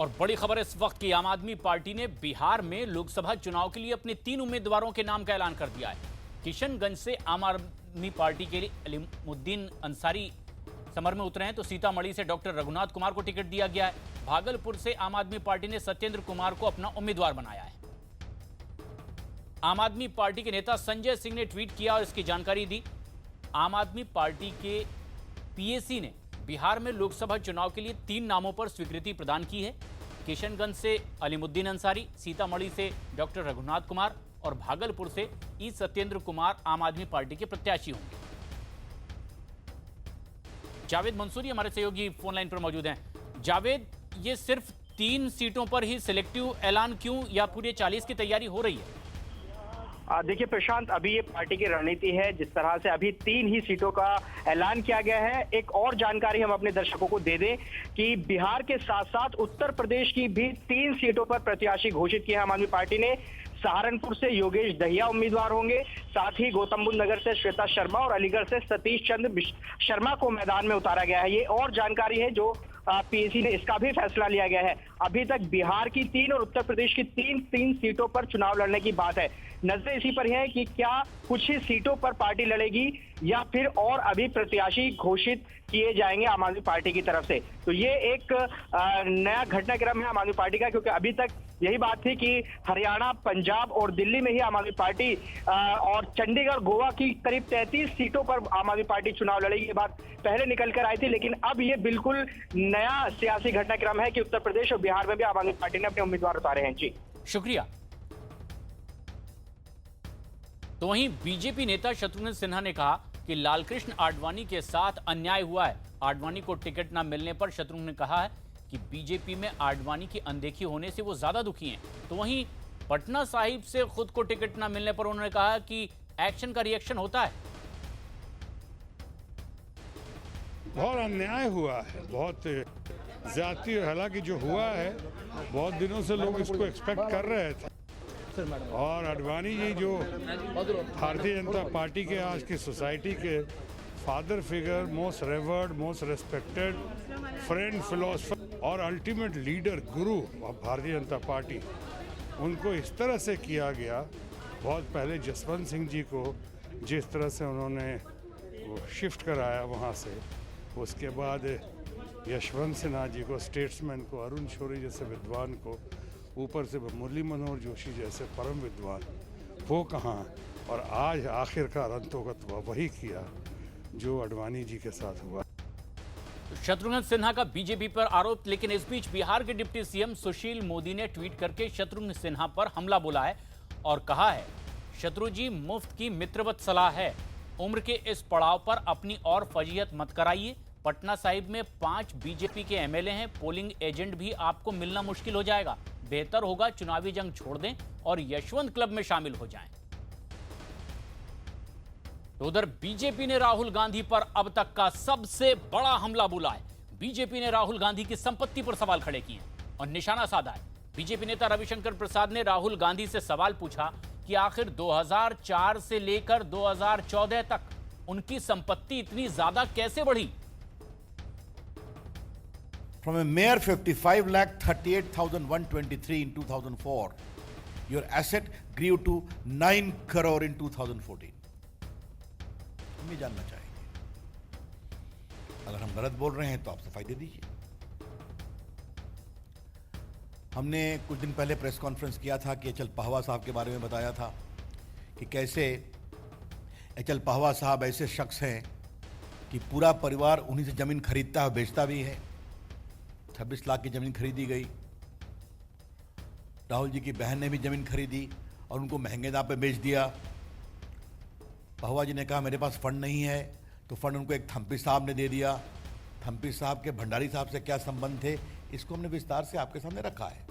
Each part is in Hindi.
और बड़ी खबर इस वक्त की, आम आदमी पार्टी ने बिहार में लोकसभा चुनाव के लिए अपने 3 उम्मीदवारों के नाम का ऐलान कर दिया है। किशनगंज से आम आदमी पार्टी के लिए अलीमुद्दीन अंसारी समर में उतरे हैं, तो सीतामढ़ी से डॉक्टर रघुनाथ कुमार को टिकट दिया गया है। भागलपुर से आम आदमी पार्टी ने सत्येंद्र कुमार को अपना उम्मीदवार बनाया है। आम आदमी पार्टी के नेता संजय सिंह ने ट्वीट किया और इसकी जानकारी दी। आम आदमी पार्टी के पीएसी ने बिहार में लोकसभा चुनाव के लिए 3 नामों पर स्वीकृति प्रदान की है। किशनगंज से अलीमुद्दीन अंसारी, सीतामढ़ी से डॉक्टर रघुनाथ कुमार और भागलपुर से ई सत्येंद्र कुमार आम आदमी पार्टी के प्रत्याशी होंगे। जावेद मंसूरी हमारे सहयोगी फोन लाइन पर मौजूद हैं। जावेद, ये सिर्फ 3 सीटों पर ही सिलेक्टिव ऐलान क्यों, या पूरे 40 की तैयारी हो रही है? देखिए प्रशांत, अभी ये पार्टी की रणनीति है। जिस तरह से अभी 3 ही सीटों का ऐलान किया गया है। एक और जानकारी हम अपने दर्शकों को दे दें कि बिहार के साथ साथ उत्तर प्रदेश की भी 3 सीटों पर प्रत्याशी घोषित किया है आम आदमी पार्टी ने। सहारनपुर से योगेश दहिया उम्मीदवार होंगे, साथ ही गौतम बुद्ध नगर से श्वेता शर्मा और अलीगढ़ से सतीश चंद्र शर्मा को मैदान में उतारा गया है। ये और जानकारी है जो पीएसी ने इसका भी फैसला लिया गया है। अभी तक बिहार की 3 और उत्तर प्रदेश की 3 सीटों पर चुनाव लड़ने की बात है। नजर इसी पर है कि क्या कुछ ही सीटों पर पार्टी लड़ेगी या फिर और अभी प्रत्याशी घोषित किए जाएंगे आम आदमी पार्टी की तरफ से। तो ये एक नया घटनाक्रम है आम आदमी पार्टी का, क्योंकि अभी तक यही बात थी कि हरियाणा, पंजाब और दिल्ली में ही आम आदमी पार्टी और चंडीगढ़, गोवा की करीब 33 सीटों पर आम आदमी पार्टी चुनाव लड़ेगी। ये बात पहले निकल कर आई थी, लेकिन अब ये बिल्कुल नया सियासी घटनाक्रम है कि उत्तर प्रदेश और बिहार में भी आम आदमी पार्टी ने अपने उम्मीदवार उतारे हैं। जी शुक्रिया। तो वहीं बीजेपी नेता शत्रुघ्न सिन्हा ने कहा कि लालकृष्ण आडवाणी के साथ अन्याय हुआ है। आडवाणी को टिकट न मिलने पर शत्रुघ्न ने कहा है कि बीजेपी में आडवाणी की अनदेखी होने से वो ज्यादा दुखी हैं। तो वहीं पटना साहिब से खुद को टिकट न मिलने पर उन्होंने कहा कि एक्शन का रिएक्शन होता है। बहुत अन्याय हुआ है, बहुत ज्यादती। हालांकि जो हुआ है बहुत दिनों से लोग इसको एक्सपेक्ट कर रहे थे। और आडवाणी जी जो भारतीय जनता पार्टी के आज की सोसाइटी के father figure, most reward, most respected friend, philosopher और ultimate leader, Guru of Bharatiya Janata party, उनको इस तरह से किया गया। बहुत पहले जसवंत सिंह जी को जिस तरह से उन्होंने वो शिफ्ट कराया वहाँ से, उसके बाद यशवंत सिन्हा जी को, स्टेट्समैन को, अरुण शौरी जैसे विद्वान को, ऊपर से मुरली मनोहर जोशी जैसे परम विद्वान, वो कहाँ। और आज आखिरकार अंतोगत वही किया जो आडवाणी जी के साथ हुआ। शत्रुघ्न सिन्हा का बीजेपी पर आरोप। लेकिन इस बीच बिहार के डिप्टी सीएम सुशील मोदी ने ट्वीट करके शत्रुघ्न सिन्हा पर हमला बोला है और कहा है, शत्रु जी मुफ्त की मित्रवत सलाह है, उम्र के इस पड़ाव पर अपनी और फजीहत मत कराइए। पटना साहिब में 5 बीजेपी के एमएलए हैं, पोलिंग एजेंट भी आपको मिलना मुश्किल हो जाएगा। बेहतर होगा चुनावी जंग छोड़ दें और यशवंत क्लब में शामिल हो जाएं। तो उधर बीजेपी ने राहुल गांधी पर अब तक का सबसे बड़ा हमला बोला है। बीजेपी ने राहुल गांधी की संपत्ति पर सवाल खड़े किए हैं और निशाना साधा है। बीजेपी नेता रविशंकर प्रसाद ने राहुल गांधी से सवाल पूछा कि आखिर 2004 से लेकर 2014 तक उनकी संपत्ति इतनी ज्यादा कैसे बढ़ी। From a mere 55,38,123 in 2004, your asset grew to 9 crore in 2014. हम ये जानना चाहेंगे। अगर हम गलत बोल रहे हैं तो आप सफाई दे दीजिए। हमने कुछ दिन पहले प्रेस कॉन्फ्रेंस किया था कि एचएल पहवा साहब के बारे में बताया था कि कैसे एचएल पहवा साहब ऐसे शख्स हैं कि पूरा परिवार उन्हीं से जमीन खरीदता है, बेचता भी है। 26 लाख की जमीन खरीदी गई। राहुल जी की बहन ने भी जमीन खरीदी और उनको महंगे दाम पे बेच दिया। पहवा जी ने कहा मेरे पास फंड नहीं है, तो फंड उनको एक थम्पी साहब ने दे दिया। थम्पी साहब के भंडारी साहब से क्या संबंध थे, इसको हमने विस्तार से आपके सामने रखा है।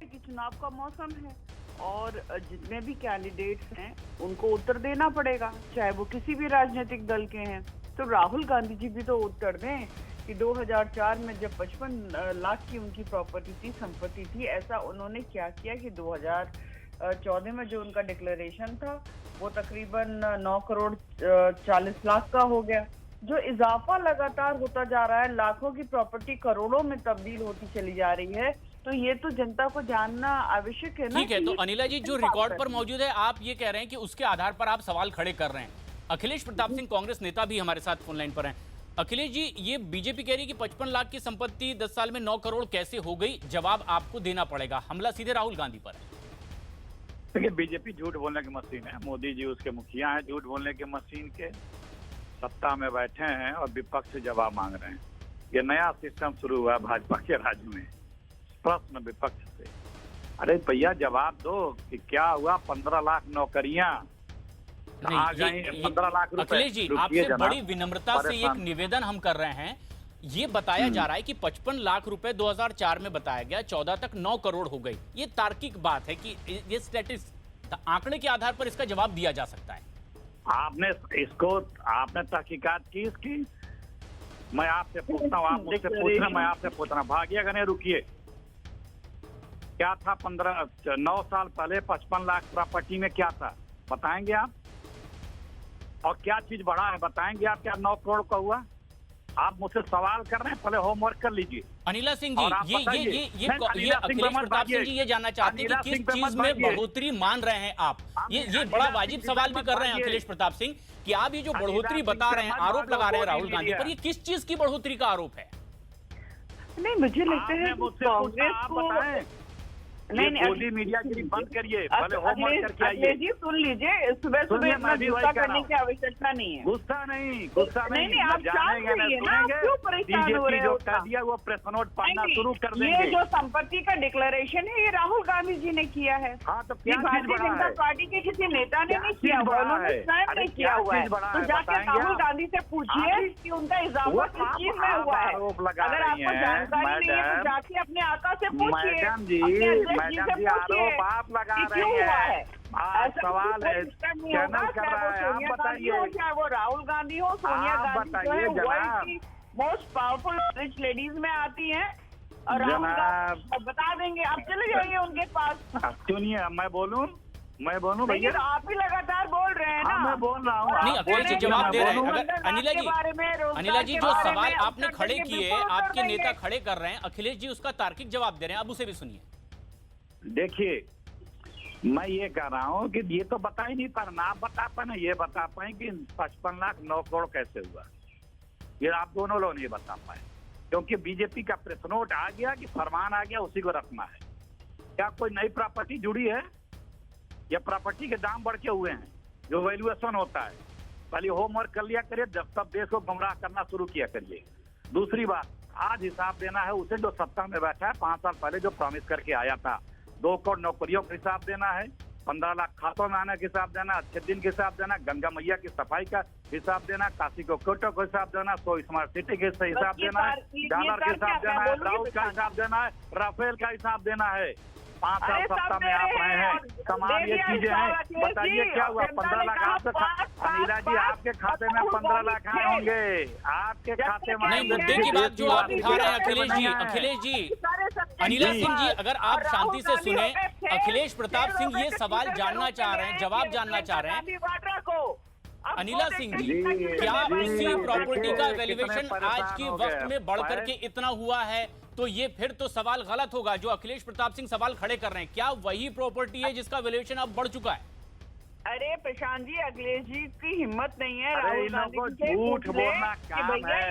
कि चुनाव का मौसम है और जितने भी कैंडिडेट्स हैं उनको उत्तर देना पड़ेगा, चाहे वो किसी भी राजनीतिक दल के हैं। तो राहुल गांधी जी भी तो उत्तर दें कि 2004 में जब 55 लाख की उनकी प्रॉपर्टी थी, संपत्ति थी, ऐसा उन्होंने क्या किया कि 2014 में जो उनका डिक्लेरेशन था वो तकरीबन 9 करोड़ 40 लाख का हो गया। जो इजाफा लगातार होता जा रहा है, लाखों की प्रॉपर्टी करोड़ों में तब्दील होती चली जा रही है, तो ये तो जनता को जानना आवश्यक है ना। ठीक है, कि तो ये अनिला जी जो किस रिकॉर्ड बात पर मौजूद है, आप ये कह रहे हैं कि उसके आधार पर आप सवाल खड़े कर रहे हैं। अखिलेश प्रताप सिंह कांग्रेस नेता भी हमारे साथ फोन लाइन पर हैं। अखिलेश जी, ये बीजेपी कह रही है कि 55 लाख की संपत्ति 10 साल में 9 करोड़ कैसे हो गई? जवाब आपको देना पड़ेगा। हमला सीधे राहुल गांधी पर है। देखिए, बीजेपी झूठ बोलने की मशीन है। मोदी जी उसके मुखिया हैं झूठ बोलने की मशीन के। सत्ता में बैठे हैं और विपक्ष से जवाब मांग रहे हैं। ये नया सिस्टम शुरू हुआ है भाजपा के राज्य में, प्रश्न विपक्ष से। अरे भैया जवाब दो कि क्या हुआ? 15 लाख नौकरियां कहाँ गई? 15 लाख रुपए। अखिलेश जी, आपसे बड़ी विनम्रता से एक निवेदन हम कर रहे हैं। ये बताया जा रहा है कि 55 लाख रुपए 2004 में बताया गया, 14 तक 9 करोड़ हो गई। ये तार्किक बात है कि ये स्टैटिस्टिक्स आंकड़े के आधार पर इसका जवाब दिया जा सकता है। आपने तहकीकात की इसकी? मैं आपसे पूछता हूँ, आप मुझसे पूछ रहे हैं, मैं आपसे पूछ रहा हूँ। भागिएगा नहीं, रुकिए। क्या था 9 साल पहले 55 लाख प्रॉपर्टी में क्या था बताएंगे आप? और क्या चीज बढ़ा है बताएंगे आप? क्या 9 करोड़ का हुआ? आप मुझसे सवाल कर रहे हैं, पहले होमवर्क कर लीजिए। अनिला सिंह जी, ये अखिलेश प्रताप सिंह जी ये जानना चाहते हैं कि किस चीज में बढ़ोतरी मान रहे हैं आप? ये बड़ा वाजिब सवाल भी कर रहे हैं अखिलेश प्रताप सिंह कि आप ये जो बढ़ोतरी बता रहे हैं, आरोप लगा रहे हैं राहुल गांधी पर, ये किस चीज की बढ़ोतरी का आरोप है? नहीं, मुझे लगता है कांग्रेस को नहीं मोदी मीडिया की बंद करिए, भले होमवर्क करके आइए। जी सुन लीजिए, सुबह सुबह इतना गुस्सा करने की आवश्यकता नहीं है। गुस्सा नहीं, आप शांत रहिए ना, आप क्यों परेशान हो रहे हो? कर दिया वो प्रेस नोट पढ़ना शुरू कर देंगे। ये जो संपत्ति का डिक्लेरेशन है, ये राहुल गांधी जी ने किया है। हाँ, तो क्या भारतीय जनता पार्टी के किसी नेता ने नहीं किया हुआ, उन्होंने स्वयं नहीं किया हुआ है। तो जाके राहुल गांधी से पूछिए कि उनका इजाफा किस चीज में हुआ है। अगर आपको जानकारी नहीं है तो जाके अपने आका से पूछिए, मैडम जी आरोप आप लगा रहे हैं। आज सवाल है, चैनल कर रहा है, आप बताइए। चाहे वो राहुल गांधी हो, सोनिया गांधी जो है वर्ल्ड की मोस्ट पावरफुल रिच लेडीज में आती हैं, और राहुल गांधी बता देंगे। आप चले जाइए उनके पास। सुनिए, मैं बोलूं भैया? आप भी लगातार बोल रहे हैं ना। मैं बोल रहा हूँ। नहीं, अखिलेश जी जवाब दे रहे हैं। अगर अनिला जी जो सवाल आपने खड़े किए, आपके नेता खड़े कर रहे हैं, अखिलेश जी उसका तार्किक जवाब दे रहे हैं, अब उसे भी सुनिए। देखिए, मैं ये कह रहा हूँ कि ये तो बता ही नहीं पा रहा। आप बता पाए, ये बता पाए कि 55 लाख 9 करोड़ कैसे हुआ? ये आप दोनों लोग नहीं बता पाए, क्योंकि बीजेपी का प्रेस नोट आ गया कि फरमान आ गया, उसी को रखना है। क्या कोई नई प्रॉपर्टी जुड़ी है या प्रॉपर्टी के दाम बढ़ के हुए हैं? जो वैल्यूएशन होता है, पहले होमवर्क कर लिया करिए, जब तब देश को गुमराह करना शुरू किया करिए। दूसरी बात, आज हिसाब देना है उसे जो सत्ता में बैठा है, 5 साल पहले जो प्रॉमिस करके आया था। 2 करोड़ नौकरियों का हिसाब देना है, 15 लाख खातों में आने का हिसाब देना, अच्छे दिन का हिसाब देना, गंगा मैया की सफाई का हिसाब देना, काशी को कोटो का हिसाब देना, 100 स्मार्ट सिटी के हिसाब देना है, डॉलर का हिसाब देना है, राउत का हिसाब देना है, राफेल का हिसाब देना है। 5 साल सत्ता में आप रहे हैं, तमाम ये चीजें हैं। बताइए क्या हुआ? 15 लाख आपके अनिला जी, आपके खाते में 15 लाख आए होंगे, आपके खाते में। नहीं, मुद्दे की बात जो आप उठा रहे हैं अखिलेश जी, अनिला सिंह जी, अगर आप शांति से सुने, अखिलेश प्रताप सिंह ये सवाल जानना चाह रहे हैं, जवाब जानना चाह रहे हैं। अनिला सिंह जी, क्या उसी प्रॉपर्टी का वैल्यूएशन आज के वक्त में बढ़कर के इतना हुआ है? तो ये फिर तो सवाल गलत होगा जो अखिलेश प्रताप सिंह सवाल खड़े कर रहे हैं। क्या वही प्रॉपर्टी है जिसका वैल्यूएशन अब बढ़ चुका है? अरे प्रशांत जी, अखिलेश जी की हिम्मत नहीं है राहुल गांधी से झूठ बोलना काम है।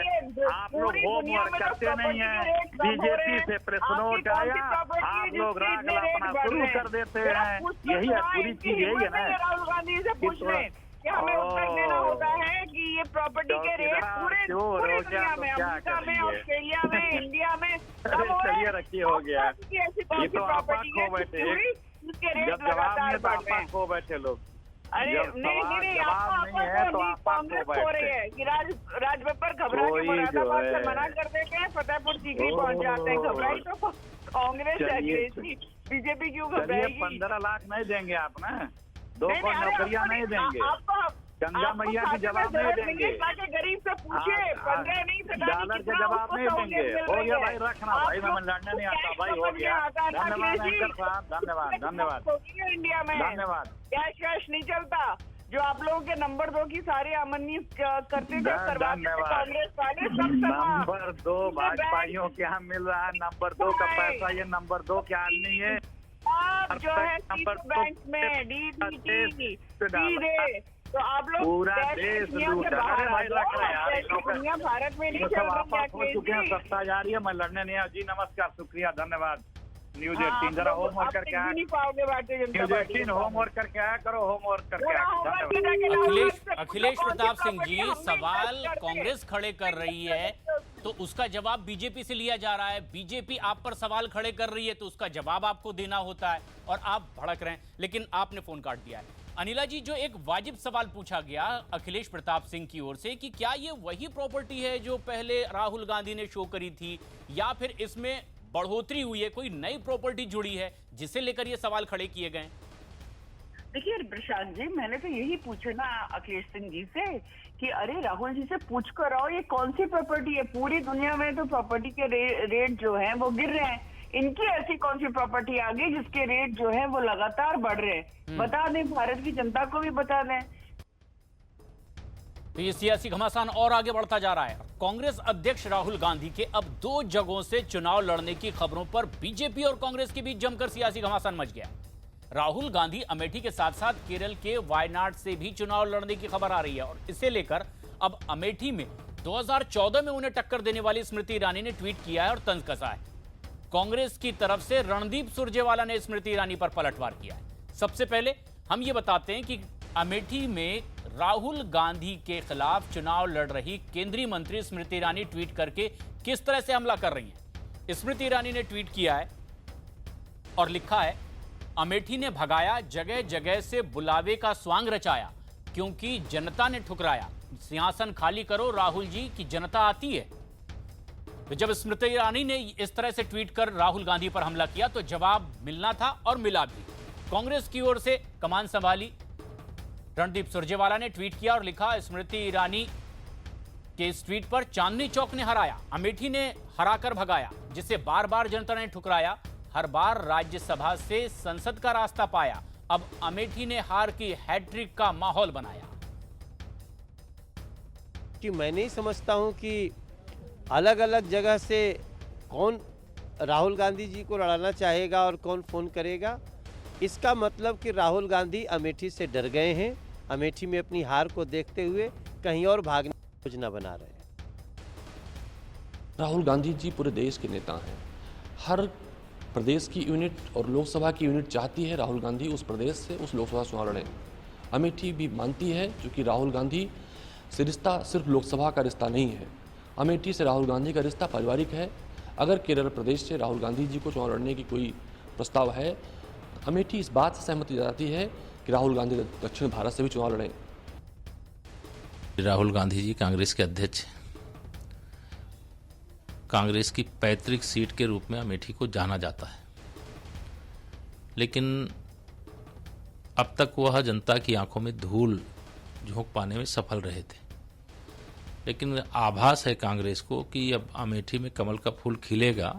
आप लोग होमवर्क करते नहीं है। बीजेपी से प्रेस नोट आया, आप लोग राग अपना शुरू कर देते हैं। यही है पूरी चीज, यही है ना। राहुल गांधी से पूछ लें कि हमें उत्तर देना होता है कि ये प्रॉपर्टी के रेट पूरे दुनिया में, अमेरिका में, ऑस्ट्रेलिया में, इंडिया में चलिए रखिए, हो गया। ये तो आप खो बैठे, जब जवाब नहीं तो आप खो बैठे लोग। अरे नहीं, कांग्रेस हो रही है कि राज बब्बर घबरा के मुरादाबाद से मना कर देते हैं, फतेहपुर सीकरी पहुंच जाते हैं। घबराई तो कांग्रेस है, बीजेपी क्यों घबराएगी? 15 लाख नहीं देंगे आप ना, 2 करोड़ नौकरियां नहीं देंगे, गंगा मैया की जवाब नहीं देंगे, गरीब से पूछे, 15 नहीं डॉलर के जवाब नहीं देंगे। हो गया भाई, रखना भाई, मैं लड़ने नहीं आता भाई, हो गया। धन्यवाद एंकर साहब, धन्यवाद। इंडिया में धन्यवाद। कैश वैश नहीं चलता, जो आप लोगों के नंबर 2 की सारी आमदनी करते थे, करवाते थे धन्यवाद। कांग्रेस वाले, सब समा। नंबर 2 भाजपाइयों के यहाँ मिल रहा है, नंबर 2 का पैसा, ये नंबर 2 के आदमी है। आप जो है नंबर बैंक में DBT सीधे, तो आप लोग पूरा देश लूट भाई लग रहा है यार। दुनिया भारत में नहीं ये चल सब रही आप हो चुके हैं, सत्ता जा रही है, मैं लड़ने नहीं आया। जी नमस्कार, शुक्रिया, धन्यवाद। न्यूज 18 जरा होमवर्क करके आया, नहीं पाओगे Bharatiya Janata news party 18 homework करके आया करो, होमवर्क करके आया। अखिलेश प्रताप सिंह जी, सवाल कांग्रेस खड़े कर रही है तो उसका जवाब बीजेपी से लिया जा रहा है, बीजेपी आप पर सवाल खड़े कर रही है तो उसका जवाब आपको देना होता है और आप भड़क रहे हैं। लेकिन आपने फोन काट दिया है। अनिला जी, जो एक वाजिब सवाल पूछा गया अखिलेश प्रताप सिंह की ओर से कि क्या ये वही प्रॉपर्टी है जो पहले राहुल गांधी ने शो करी थी या फिर इसमें बढ़ोतरी हुई है, कोई नई प्रॉपर्टी जुड़ी है जिसे लेकर ये सवाल खड़े किए गए? देखिए प्रशांत जी, मैंने तो यही पूछा ना अखिलेश सिंह जी से कि अरे राहुल जी से पूछ कर आओ ये कौन सी प्रॉपर्टी है। पूरी दुनिया में तो प्रॉपर्टी के रेट जो हैं वो गिर रहे हैं, इनकी ऐसी कौन सी प्रॉपर्टी आ गई जिसके रेट जो है वो लगातार बढ़ रहे हैं? बता दें, भारत की जनता को भी बता दें। तो ये सियासी घमासान और आगे बढ़ता जा रहा है। कांग्रेस अध्यक्ष राहुल गांधी के अब 2 जगहों से चुनाव लड़ने की खबरों पर बीजेपी और कांग्रेस के बीच जमकर सियासी घमासान मच गया। राहुल गांधी अमेठी के साथ साथ केरल के वायनाड से भी चुनाव लड़ने की खबर आ रही है और इसे लेकर अब अमेठी में 2014 में उन्हें टक्कर देने वाली स्मृति ईरानी ने ट्वीट किया है और तंज कसा है। कांग्रेस की तरफ से रणदीप सुरजेवाला ने स्मृति ईरानी पर पलटवार किया है। सबसे पहले हम ये बताते हैं कि अमेठी में राहुल गांधी के खिलाफ चुनाव लड़ रही केंद्रीय मंत्री स्मृति ईरानी ट्वीट करके किस तरह से हमला कर रही हैं। स्मृति ईरानी ने ट्वीट किया है और लिखा है, अमेठी ने भगाया, जगह जगह से बुलावे का स्वांग रचाया, क्योंकि जनता ने ठुकराया। सिंहासन खाली करो राहुल जी की जनता आती है। तो जब स्मृति ईरानी ने इस तरह से ट्वीट कर राहुल गांधी पर हमला किया तो जवाब मिलना था और मिला भी। कांग्रेस की ओर से कमान संभाली रणदीप सुरजेवाला ने ट्वीट किया और लिखा, स्मृति ईरानी के इस ट्वीट पर चांदनी चौक ने हराया, अमेठी ने हराकर भगाया, जिसे बार बार जनता ने ठुकराया, हर बार राज्यसभा से संसद का रास्ता पाया, अब अमेठी ने हार की हैट्रिक का माहौल बनाया। कि मैं नहीं समझता हूं कि अलग अलग जगह से कौन राहुल गांधी जी को लड़ाना चाहेगा और कौन फोन करेगा। इसका मतलब कि राहुल गांधी अमेठी से डर गए हैं, अमेठी में अपनी हार को देखते हुए कहीं और भागने की योजना बना रहे हैं। राहुल गांधी जी पूरे देश के नेता हैं। हर प्रदेश की यूनिट और लोकसभा की यूनिट चाहती है राहुल गांधी उस प्रदेश से उस लोकसभा चुनाव लड़ें। अमेठी भी मानती है, क्योंकि राहुल गांधी से रिश्ता सिर्फ लोकसभा का रिश्ता नहीं है, अमेठी से राहुल गांधी का रिश्ता पारिवारिक है। अगर केरल प्रदेश से राहुल गांधी जी को चुनाव लड़ने की कोई प्रस्ताव है, अमेठी इस बात से सहमति जताती है कि राहुल गांधी दक्षिण भारत से भी चुनाव लड़ें। राहुल गांधी जी कांग्रेस के अध्यक्ष, कांग्रेस की पैतृक सीट के रूप में अमेठी को जाना जाता है, लेकिन अब तक वह जनता की आंखों में धूल झोंक पाने में सफल रहे थे। लेकिन आभास है कांग्रेस को कि अब अमेठी में कमल का फूल खिलेगा